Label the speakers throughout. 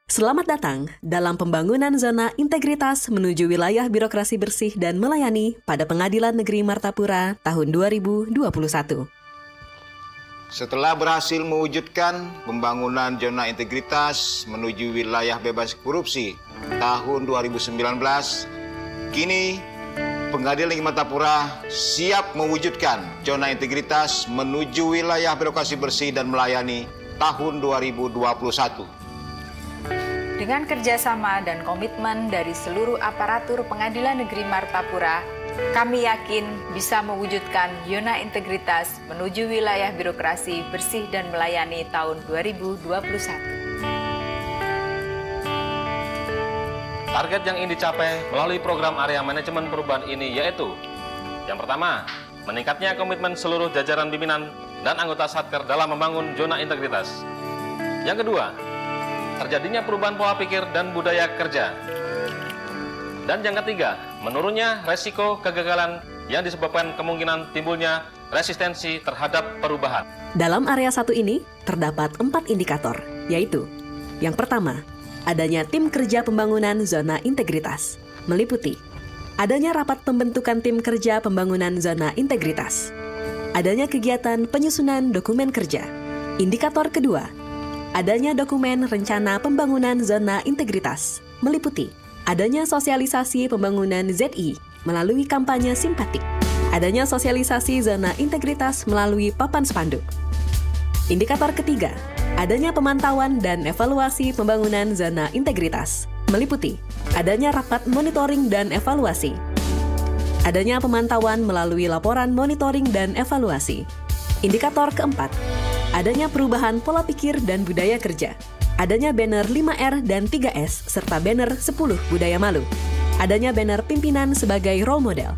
Speaker 1: Selamat datang dalam pembangunan zona integritas menuju wilayah birokrasi bersih dan melayani pada Pengadilan Negeri Martapura tahun 2021.
Speaker 2: Setelah berhasil mewujudkan pembangunan zona integritas menuju wilayah bebas korupsi tahun 2019, kini Pengadilan Negeri Martapura siap mewujudkan zona integritas menuju wilayah birokrasi bersih dan melayani tahun 2021.
Speaker 3: Dengan kerjasama dan komitmen dari seluruh aparatur Pengadilan Negeri Martapura, kami yakin bisa mewujudkan zona integritas menuju wilayah birokrasi bersih dan melayani tahun 2021.
Speaker 4: Target yang ingin dicapai melalui program area manajemen perubahan ini yaitu: yang pertama, meningkatnya komitmen seluruh jajaran pimpinan dan anggota Satker dalam membangun zona integritas. Yang kedua, terjadinya perubahan pola pikir dan budaya kerja. Dan yang ketiga, menurunnya resiko kegagalan yang disebabkan kemungkinan timbulnya resistensi terhadap perubahan.
Speaker 1: Dalam area 1 ini terdapat 4 indikator, yaitu: yang pertama, adanya tim kerja pembangunan zona integritas, meliputi adanya rapat pembentukan tim kerja pembangunan zona integritas, adanya kegiatan penyusunan dokumen kerja. Indikator kedua, adanya dokumen rencana pembangunan zona integritas, meliputi adanya sosialisasi pembangunan ZI melalui kampanye simpatik, adanya sosialisasi zona integritas melalui papan spanduk. Indikator ketiga, adanya pemantauan dan evaluasi pembangunan zona integritas, meliputi adanya rapat monitoring dan evaluasi, adanya pemantauan melalui laporan monitoring dan evaluasi. Indikator keempat, adanya perubahan pola pikir dan budaya kerja, adanya banner 5R dan 3S serta banner 10 budaya malu, adanya banner pimpinan sebagai role model,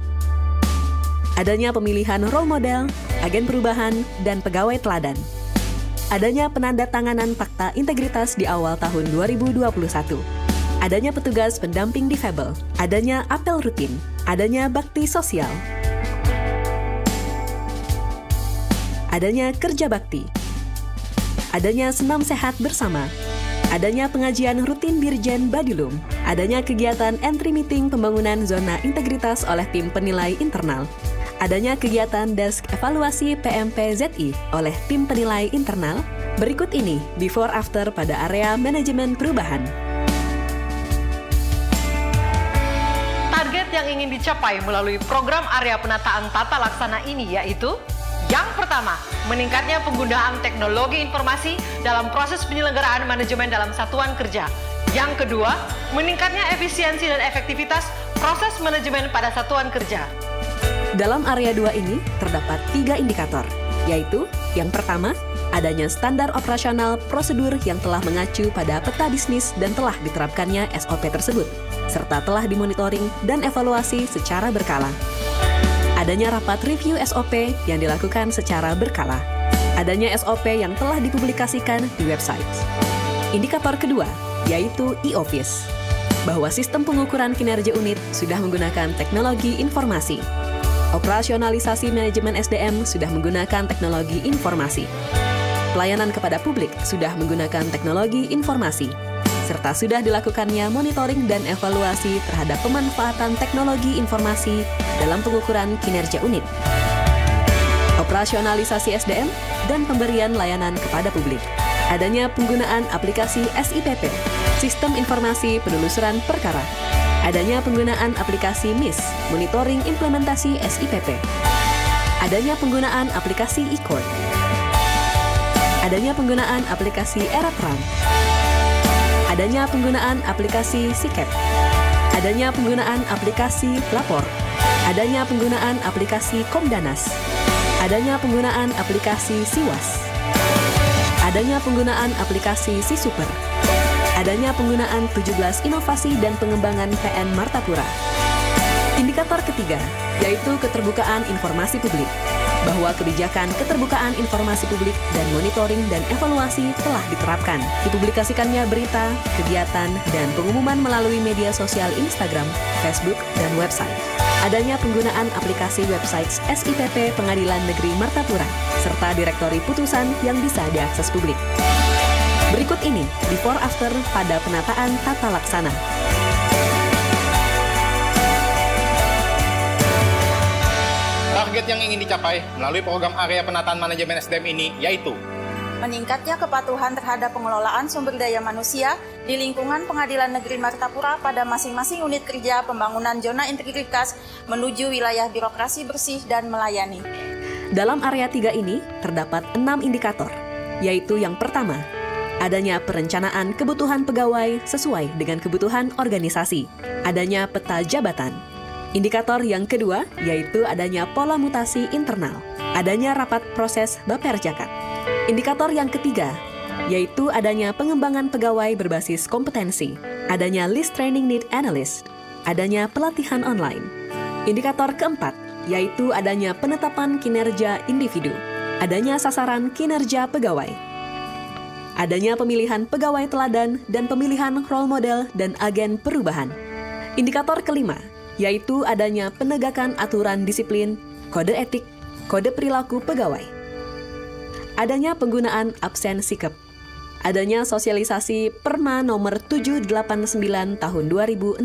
Speaker 1: adanya pemilihan role model, agen perubahan, dan pegawai teladan, adanya penandatanganan fakta integritas di awal tahun 2021, adanya petugas pendamping difabel, adanya apel rutin, adanya bakti sosial, adanya kerja bakti, adanya senam sehat bersama, adanya pengajian rutin Dirjen Badilum, adanya kegiatan entry meeting pembangunan zona integritas oleh tim penilai internal, adanya kegiatan desk evaluasi PMPZI oleh tim penilai internal. Berikut ini before after pada area manajemen perubahan.
Speaker 5: Target yang ingin dicapai melalui program area penataan tata laksana ini yaitu: yang pertama, meningkatnya penggunaan teknologi informasi dalam proses penyelenggaraan manajemen dalam satuan kerja. Yang kedua, meningkatnya efisiensi dan efektivitas proses manajemen pada satuan kerja.
Speaker 1: Dalam area 2 ini terdapat 3 indikator, yaitu: yang pertama, adanya standar operasional prosedur yang telah mengacu pada peta bisnis dan telah diterapkannya SOP tersebut, serta telah dimonitoring dan evaluasi secara berkala. Adanya rapat review SOP yang dilakukan secara berkala. Adanya SOP yang telah dipublikasikan di website. Indikator kedua, yaitu e-office, bahwa sistem pengukuran kinerja unit sudah menggunakan teknologi informasi. Operasionalisasi manajemen SDM sudah menggunakan teknologi informasi. Pelayanan kepada publik sudah menggunakan teknologi informasi, serta sudah dilakukannya monitoring dan evaluasi terhadap pemanfaatan teknologi informasi dalam pengukuran kinerja unit, operasionalisasi SDM, dan pemberian layanan kepada publik. Adanya penggunaan aplikasi SIPP, Sistem Informasi Penelusuran Perkara. Adanya penggunaan aplikasi MIS, monitoring implementasi SIPP. Adanya penggunaan aplikasi e-court. Adanya penggunaan aplikasi Eratram. Adanya penggunaan aplikasi SICAP. Adanya penggunaan aplikasi Lapor. Adanya penggunaan aplikasi Komdanas. Adanya penggunaan aplikasi Siwas. Adanya penggunaan aplikasi Sisuper. Adanya penggunaan 17 inovasi dan pengembangan PN Martapura. Indikator ketiga, yaitu keterbukaan informasi publik, bahwa kebijakan keterbukaan informasi publik dan monitoring dan evaluasi telah diterapkan. Dipublikasikannya berita, kegiatan, dan pengumuman melalui media sosial Instagram, Facebook, dan website. Adanya penggunaan aplikasi website SIPP Pengadilan Negeri Martapura, serta direktori putusan yang bisa diakses publik. Berikut Berikut ini before after pada penataan tata laksana.
Speaker 6: Target yang ingin dicapai melalui program area penataan manajemen SDM ini yaitu
Speaker 7: meningkatnya kepatuhan terhadap pengelolaan sumber daya manusia di lingkungan Pengadilan Negeri Martapura pada masing-masing unit kerja pembangunan zona integritas menuju wilayah birokrasi bersih dan melayani.
Speaker 1: Dalam area 3 ini terdapat 6 indikator, yaitu yang pertama, adanya perencanaan kebutuhan pegawai sesuai dengan kebutuhan organisasi, adanya peta jabatan. Indikator yang kedua yaitu adanya pola mutasi internal, adanya rapat proses Baperjakat. Indikator yang ketiga yaitu adanya pengembangan pegawai berbasis kompetensi, adanya list training need analyst, adanya pelatihan online. Indikator keempat yaitu adanya penetapan kinerja individu, adanya sasaran kinerja pegawai, adanya pemilihan pegawai teladan dan pemilihan role model dan agen perubahan. Indikator kelima yaitu adanya penegakan aturan disiplin, kode etik, kode perilaku pegawai. Adanya penggunaan absen sikap. Adanya sosialisasi Perma nomor 789 tahun 2016.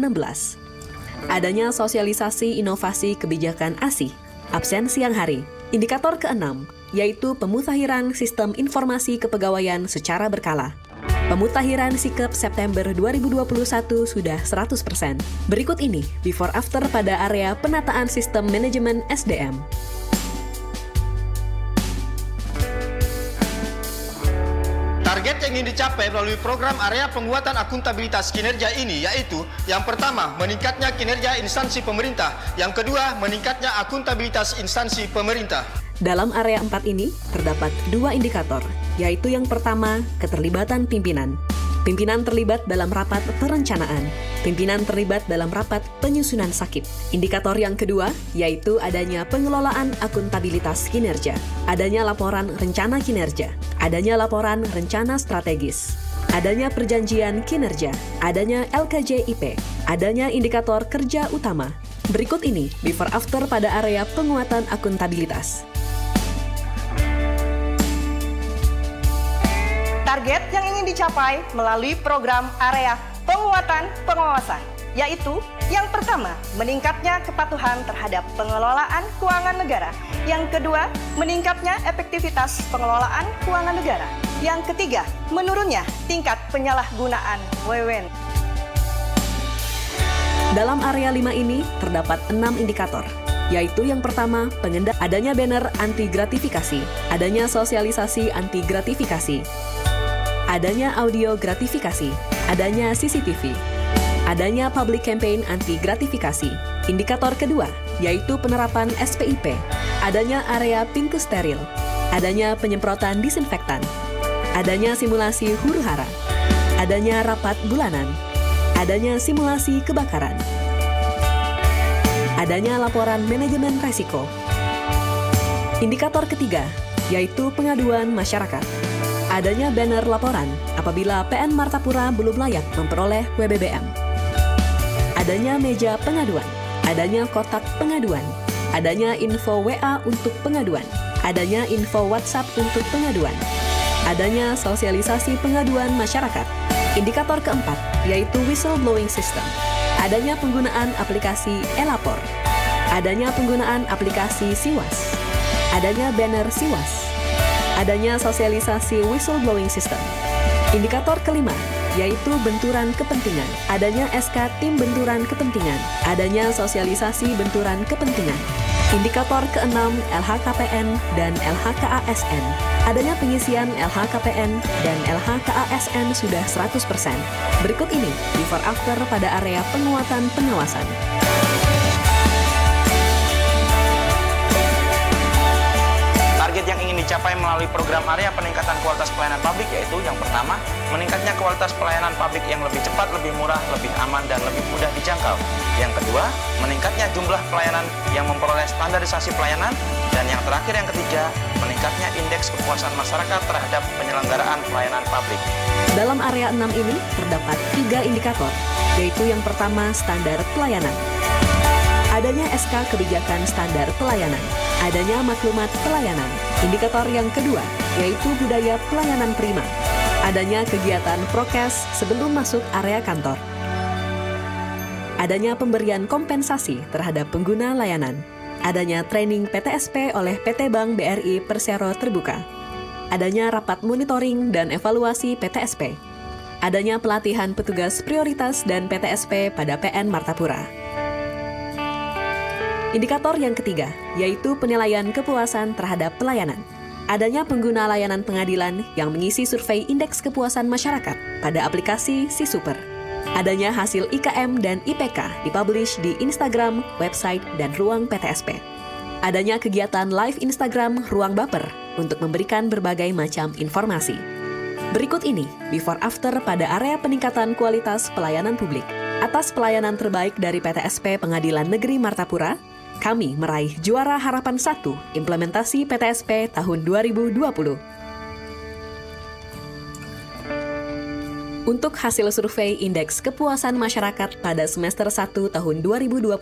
Speaker 1: Adanya sosialisasi inovasi kebijakan ASI, absen siang hari. Indikator keenam, yaitu pemutahiran sistem informasi kepegawaian secara berkala. Pemutahiran sikap September 2021 sudah 100%. Berikut ini before after pada area penataan sistem manajemen SDM.
Speaker 6: target yang ingin dicapai melalui program area penguatan akuntabilitas kinerja ini yaitu yang pertama, meningkatnya kinerja instansi pemerintah, yang kedua, meningkatnya akuntabilitas instansi pemerintah.
Speaker 1: Dalam area 4 ini terdapat 2 indikator, yaitu yang pertama, keterlibatan pimpinan. Pimpinan terlibat dalam rapat perencanaan. Pimpinan terlibat dalam rapat penyusunan sakit. Indikator yang kedua, yaitu adanya pengelolaan akuntabilitas kinerja. Adanya laporan rencana kinerja. Adanya laporan rencana strategis. Adanya perjanjian kinerja. Adanya LKJIP. Adanya indikator kerja utama. Berikut ini before after pada area penguatan akuntabilitas.
Speaker 5: Target yang ingin dicapai melalui program area penguatan pengawasan, yaitu yang pertama, meningkatnya kepatuhan terhadap pengelolaan keuangan negara. Yang kedua, meningkatnya efektivitas pengelolaan keuangan negara. Yang ketiga, menurunnya tingkat penyalahgunaan wewenang.
Speaker 1: Dalam area 5 ini terdapat 6 indikator, yaitu yang pertama, adanya banner anti gratifikasi, adanya sosialisasi anti gratifikasi, adanya audio gratifikasi, adanya CCTV, adanya public campaign anti gratifikasi. Indikator kedua, yaitu penerapan SPIP, adanya area pintu steril, adanya penyemprotan disinfektan, adanya simulasi huru-hara, adanya rapat bulanan, adanya simulasi kebakaran, adanya laporan manajemen resiko. Indikator ketiga, yaitu pengaduan masyarakat. Adanya banner laporan apabila PN Martapura belum layak memperoleh WBBM. Adanya meja pengaduan, adanya kotak pengaduan, adanya info WA untuk pengaduan, adanya info WhatsApp untuk pengaduan, adanya sosialisasi pengaduan masyarakat. Indikator keempat, yaitu whistleblowing system. Adanya penggunaan aplikasi e-lapor, adanya penggunaan aplikasi Siwas, adanya banner Siwas, adanya sosialisasi whistleblowing system. Indikator kelima, yaitu benturan kepentingan. Adanya SK tim benturan kepentingan. Adanya sosialisasi benturan kepentingan. Indikator keenam, LHKPN dan LHKASN. Adanya pengisian LHKPN dan LHKASN sudah 100%. Berikut ini before after pada area penguatan pengawasan.
Speaker 8: Target yang ingin dicapai melalui program area peningkatan kualitas pelayanan publik yaitu yang pertama, meningkatnya kualitas pelayanan publik yang lebih cepat, lebih murah, lebih aman, dan lebih mudah dijangkau. Yang kedua, meningkatnya jumlah pelayanan yang memperoleh standarisasi pelayanan. Dan yang terakhir, yang ketiga, meningkatnya indeks kepuasan masyarakat terhadap penyelenggaraan pelayanan publik.
Speaker 1: Dalam area 6 ini terdapat 3 indikator, yaitu yang pertama, standar pelayanan. Adanya SK kebijakan standar pelayanan, adanya maklumat pelayanan. Indikator yang kedua, yaitu budaya pelayanan prima. Adanya kegiatan prokes sebelum masuk area kantor. Adanya pemberian kompensasi terhadap pengguna layanan. Adanya training PTSP oleh PT Bank BRI Persero terbuka. Adanya rapat monitoring dan evaluasi PTSP. Adanya pelatihan petugas prioritas dan PTSP pada PN Martapura. Indikator yang ketiga, yaitu penilaian kepuasan terhadap pelayanan. Adanya pengguna layanan pengadilan yang mengisi survei indeks kepuasan masyarakat pada aplikasi Si Super. Adanya hasil IKM dan IPK dipublish di Instagram, website, dan ruang PTSP. Adanya kegiatan live Instagram Ruang Baper untuk memberikan berbagai macam informasi. Berikut ini before after pada area peningkatan kualitas pelayanan publik. Atas pelayanan terbaik dari PTSP Pengadilan Negeri Martapura, kami meraih juara harapan 1 implementasi PTSP tahun 2020. Untuk hasil survei indeks kepuasan masyarakat pada semester 1 tahun 2021,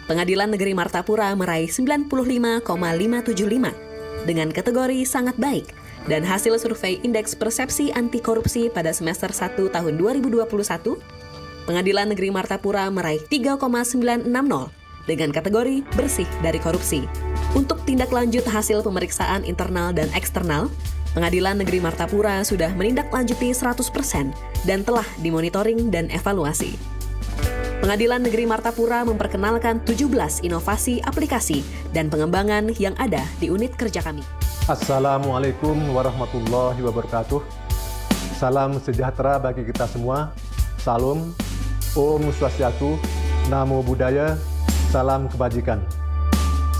Speaker 1: Pengadilan Negeri Martapura meraih 95,575 dengan kategori sangat baik, dan hasil survei indeks persepsi anti korupsi pada semester 1 tahun 2021, Pengadilan Negeri Martapura meraih 3,960 dengan kategori bersih dari korupsi. Untuk tindak lanjut hasil pemeriksaan internal dan eksternal, Pengadilan Negeri Martapura sudah menindaklanjuti 100% dan telah dimonitoring dan evaluasi. Pengadilan Negeri Martapura memperkenalkan 17 inovasi aplikasi dan pengembangan yang ada di unit kerja kami.
Speaker 9: Assalamualaikum warahmatullahi wabarakatuh. Salam sejahtera bagi kita semua. Salam, Om Swastiastu, Namo Buddhaya, salam kebajikan.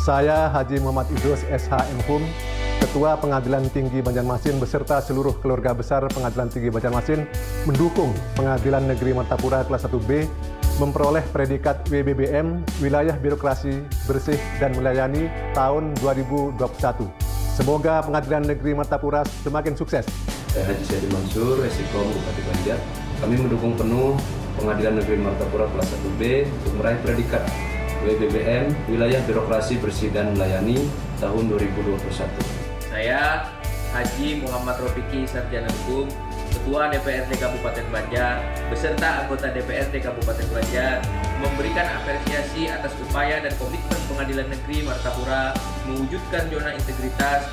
Speaker 9: Saya Haji Muhammad Idrus SH.M.Hum, Ketua Pengadilan Tinggi Banjarmasin beserta seluruh keluarga besar Pengadilan Tinggi Banjarmasin mendukung Pengadilan Negeri Martapura kelas 1B memperoleh predikat WBBM Wilayah Birokrasi Bersih dan Melayani tahun 2021. Semoga Pengadilan Negeri Martapura semakin sukses.
Speaker 10: Saya Haji Syahdi Mansur, Resikom Bupati Banjar. Kami mendukung penuh Pengadilan Negeri Martapura kelas 1B untuk meraih predikat WBBM Wilayah Birokrasi Bersih dan Melayani tahun 2021.
Speaker 11: Saya Haji Muhammad Rofiki Sarjana Hukum, Ketua DPRD Kabupaten Banjar beserta anggota DPRD Kabupaten Banjar memberikan apresiasi atas upaya dan komitmen Pengadilan Negeri Martapura mewujudkan zona integritas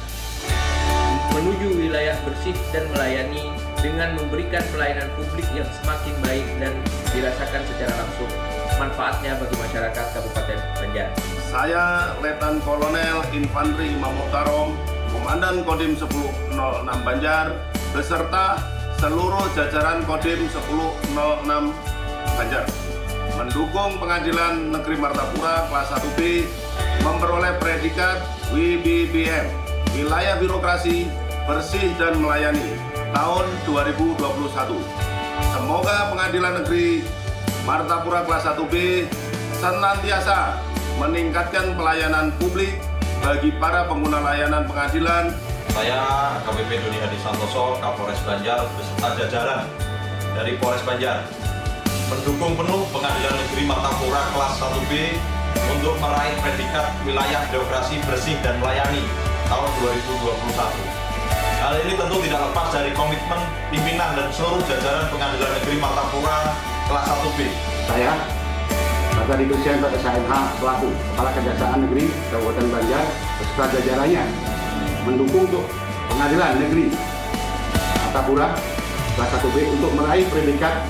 Speaker 11: menuju wilayah bersih dan melayani dengan memberikan pelayanan publik yang semakin baik dan dirasakan secara langsung manfaatnya bagi masyarakat Kabupaten Banjar.
Speaker 12: Saya Letnan Kolonel Infantri Imam Muhtarom, Komandan Kodim 1006 Banjar, beserta seluruh jajaran Kodim 1006 Banjar, mendukung Pengadilan Negeri Martapura kelas 1B memperoleh predikat WBBM Wilayah Birokrasi Bersih dan Melayani tahun 2021. Semoga Pengadilan Negeri Martapura kelas 1B senantiasa meningkatkan pelayanan publik bagi para pengguna layanan pengadilan.
Speaker 13: Saya AKBP Doni Hadi Santoso, Kapolres Banjar beserta jajaran dari Polres Banjar mendukung penuh Pengadilan Negeri Martapura kelas 1B untuk meraih predikat Wilayah Birokrasi Bersih dan Melayani tahun 2021. Hal ini tentu tidak lepas dari komitmen pimpinan dan seluruh jajaran Pengadilan Negeri Martapura kelas 1B. Saya, Bapak Dirjen SHMH selaku Kepala Kejaksaan Negeri Kabupaten Banjar beserta jajarannya mendukung untuk Pengadilan Negeri Martapura kelas 1B untuk meraih predikat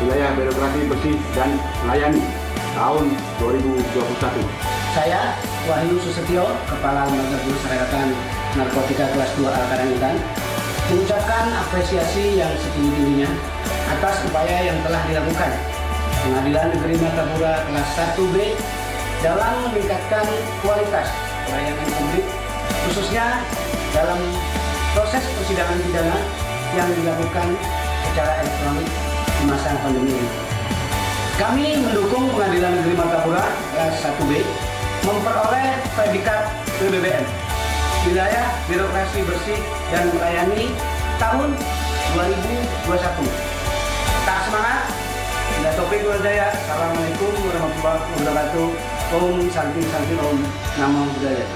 Speaker 13: Wilayah Birokrasi Bersih dan Melayani tahun 2021.
Speaker 14: Saya Wahyu Susetio, Kepala Lembaga Guru Seragatan Narkotika kelas 2 Al-Karangitan, mengucapkan apresiasi yang setinggi-tingginya atas upaya yang telah dilakukan Pengadilan Negeri Martapura kelas 1B dalam meningkatkan kualitas pelayanan publik, khususnya dalam proses persidangan pidana yang dilakukan secara elektronik di masa pandemi ini. Kami mendukung Pengadilan Negeri Martapura kelas 1B memperoleh predikat WBBM Wilayah Birokrasi Bersih dan Melayani tahun 2021. Tetap semangat. Bila Taufiq wal Hidayah. Assalamualaikum warahmatullahi wabarakatuh. Om Santi Santi Om Namo Buddhaya.